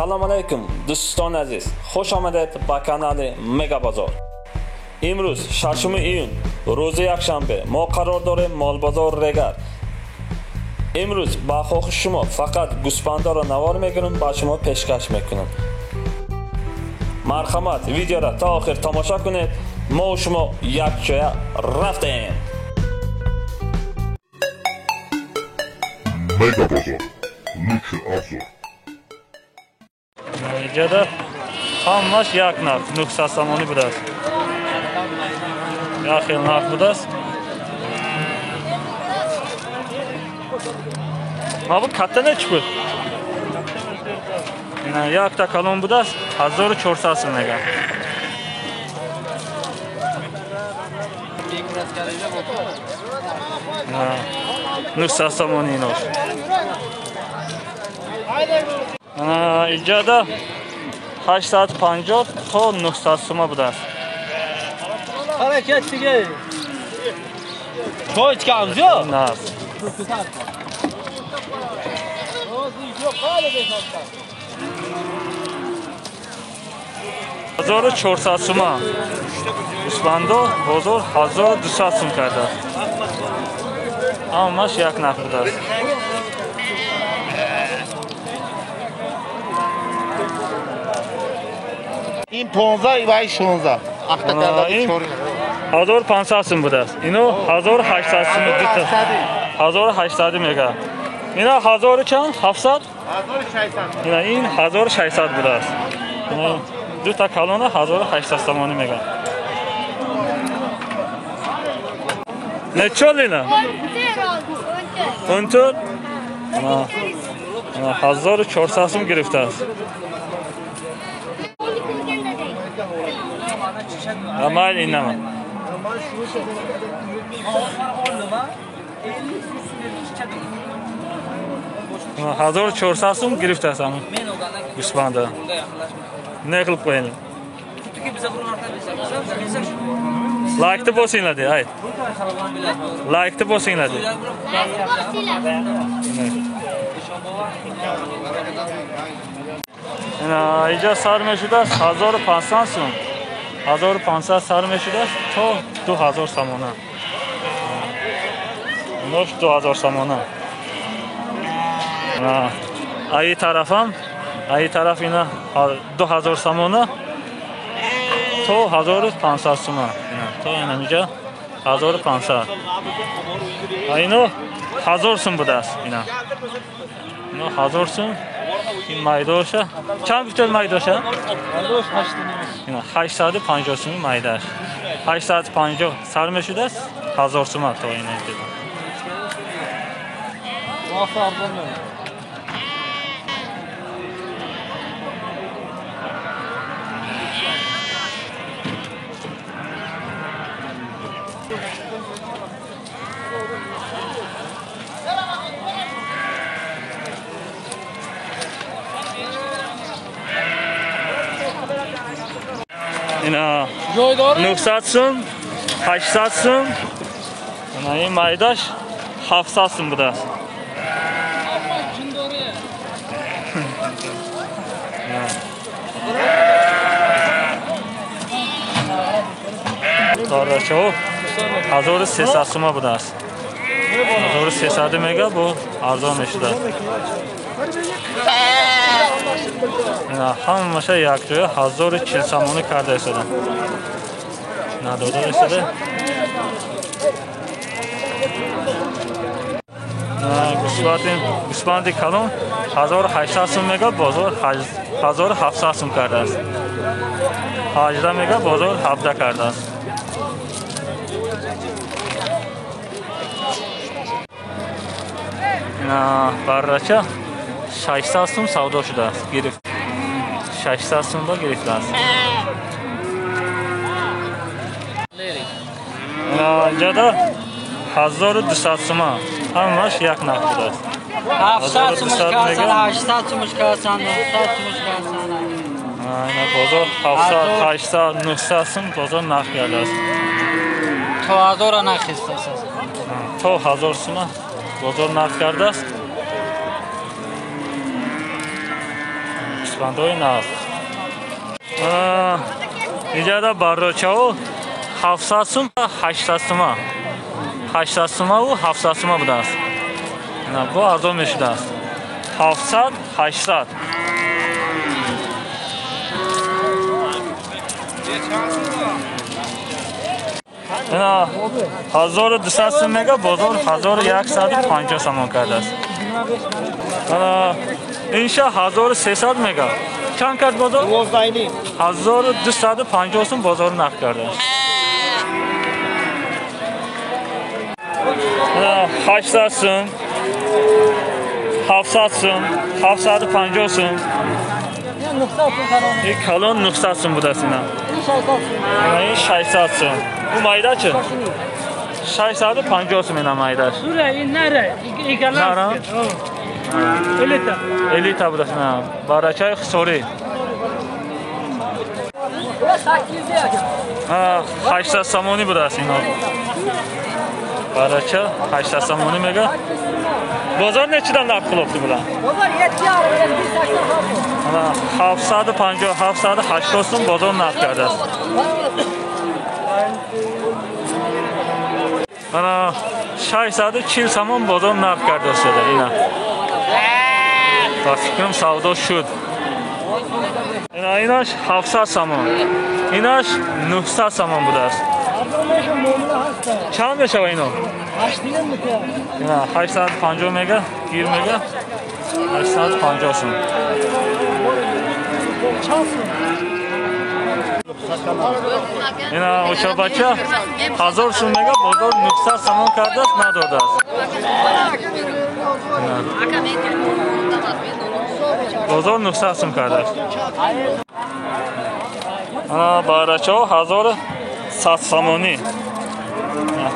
Салом алейкум, дӯстон азиз. Хуш омадед ба канали Мега Бозор. Имрӯз 6 июн, рӯзи якшанбе, мо қарор дорем Молбозор Регар. имрӯз ба хохиши шумо фақат гӯспандоро навор мегирам, ба шумо пешкаш мекунам. марҳамат, видеоро то охир тамошо кунед. мо шумо якҷоя рафтем. Mega Bozor. Lütfen Abzor. Jada hammash yak narx 980 budas. Yaxil narx budas. Mana bu katta nech pul? Mana yakta kalon budas 1400 so'mga. Nusasamoni nosh. Ana ijada 850 to 900 so'm budas. Harakat diga. To'y chiqamiz yo? Nas. Hazır 400 so'm. Uspando bozor 1200 so'm karda. Hammash yak narx budas. این 15 و 16 اختا این 1500 so'm budas. Ino 1800 so'm dita. 1800 mega. Ina 1000 chand? 700? 1600 Ina in 1600 budas. Dita kalona 1800 so'm mega. Necholina? 14. Ana 1400 so'm girifte است. Amal inama. 1400 so'm girifte است ama. Gusbanda. Ne qilib qo'ying? Like'ni bosinglar de, ayt. Like'ni bosinglar de. Ana ija sarmeshudas 1500 so'm. 1500 sarmeshudas to 2000 somona. Nosh 2000 somona. Ana ay taraf ina 2000 somona. To 1500 so'm. To ina mija 1500. Ayno 1000 so'm budas ina. Ino 1000 so'm. این مایداشه چند بیتل مایداشه؟ Kardeş kaçtı اینا 850 so'm maydash. 850 sarmeshuda است 1000 so'm to اینا دیدم. Vafı ablam. اینا 900 so'm 800 so'm. Mana این maydash 700 so'm budas. To'g'ri, 1300 so'm budas. 1300 mega bu arzon meshida. Ina hammasha yakjoya 1040 somoni karda esadan. Nadoda esada. Guspandi kalon 1800 so'm mega bozor 1700 so'm karda ast. 18 mega bozor 17 karda ast. Barracha 600 so'm savdo shuda است. گرفت 600 so'm ba گرفته است. Jada 1200 so'm. Hammash yak narx budas. 700 so'm chiqarsan, 800 so'm chiqarsan, 900 so'm chiqarsan. Ayna bozor 700, 800, 900 so'm bozor narx karda است. To 1000 narx istasiz. To 1000 so'm bozor narx karda است. пешвандҳои нав. Иҷода баррочаву 700 сум, 800 сума. 800 сумаву 700 сума будааст. Бу арзон мешудааст. 700, 800. Ина 1200 сум мега, бозор 1150 сомон кардааст. Ана инша 1300 мега. Чанд кард бозор? 1250 сум бозор нақд кардааст. Ана 800 сум, 700 сум, 750 сум. این کلان 900 سوم بوده است اینا. این 600 سوم. اون مایده چه؟ 650 سوم اینا مایدهش. این نره. این کلان. الیتا. الیتا بوده است اینا. بارچای خسوری. 800 سامونی بوده است اینا. بارچا 800 سامونی میگه. بازار نچیدن نقد خلافتی بودن؟ بازار 750 780 سوم بازار نقد کرده است. انا 640 سوم بازار نقد کرده است اینا. تا فکرم سودا شد. ایناش 700 سوم. ایناش 900 سوم بوده است. چند میشه اینو؟ 850 مگا، گیر مگا 850 سوم. اینا اوچا بچه 1000 سوم مگا بازار 900 سوم کرده است نداده است. بازار 900 سوم کرده است. بارچه ها 1100 سومانی.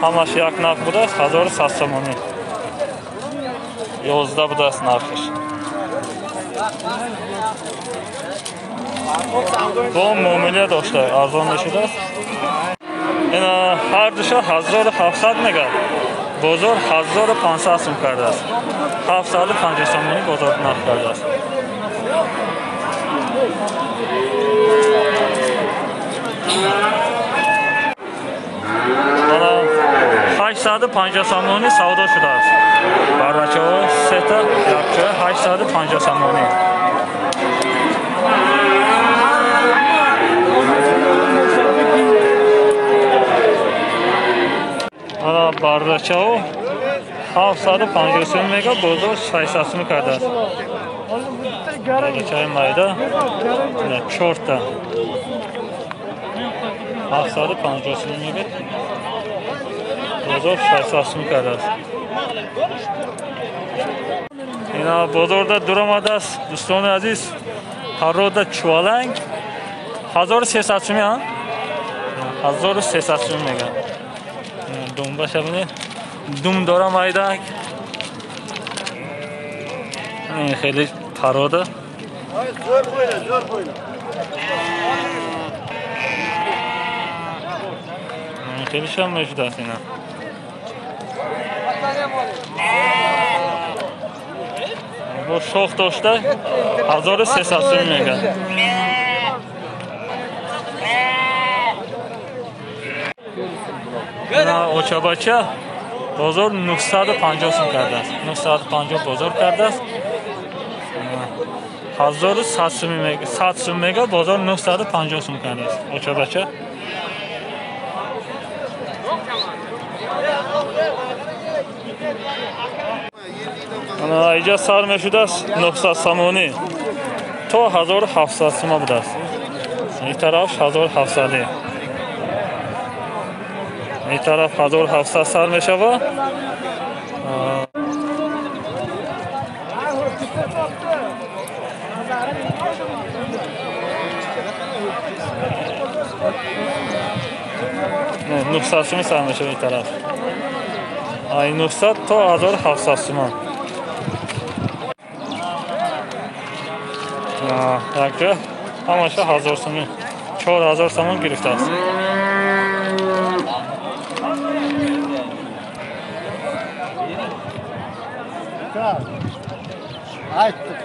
همش یک نرخ بوده است 1100 سومانی. 11 بوده است نرخش. با معامله داشته ارزان نشده است. اینا هر دوشا 1700 میگه. بازار 1500 سوم کرده است. 750 سومانی بازار نرخ کرده است. حالا 850 سومانی سودا شده است. بارچه ها سه تا یکچه 850 سومانی. حالا بارچه ها 750 سوم میگه بازار 600 سوم کرده است. بارچه های مایده 4 تا 750 سوم میگه بازار 600 سوم کرده است. اینا بازار در دور آمده است دوستان عزیز. هر روز در چوالنگ 1300 سومی ها 1300 سوم میگه. دوم باشه بینید دوم داره مایدک. این خیلی پراده. این خیلی شم موجود است اینا. با شاخ داشته 1300 سوم میگه. اوچا بچه بازار 950 سوم کرده است. 950 بازار کرده است. 1100 سوم میگه. 100 سوم میگه بازار 950 سوم کرده است. اوچا بچه اینجا سر میشده است 900 سومانی تا 1700 سوم بوده است. این طرف 1700. این طرف 1700 سر میشه و نه 900 سوم سر میشه این طرف. این 900 تا 1700 سوم. یک جا همشه 1000 سوم 4000 سوم گرفته است. Aytdim.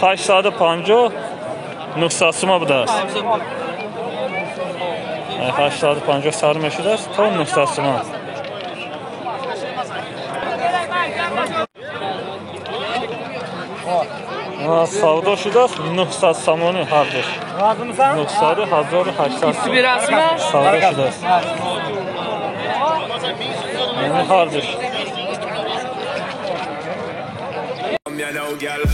850 900 bu da. 850 sarı meşhur ta 900. Savdo şuda 900 samoni hardır. Razımsan? 900 1800. Bir asma. Savdo şuda. Yani hardır. You know, girl.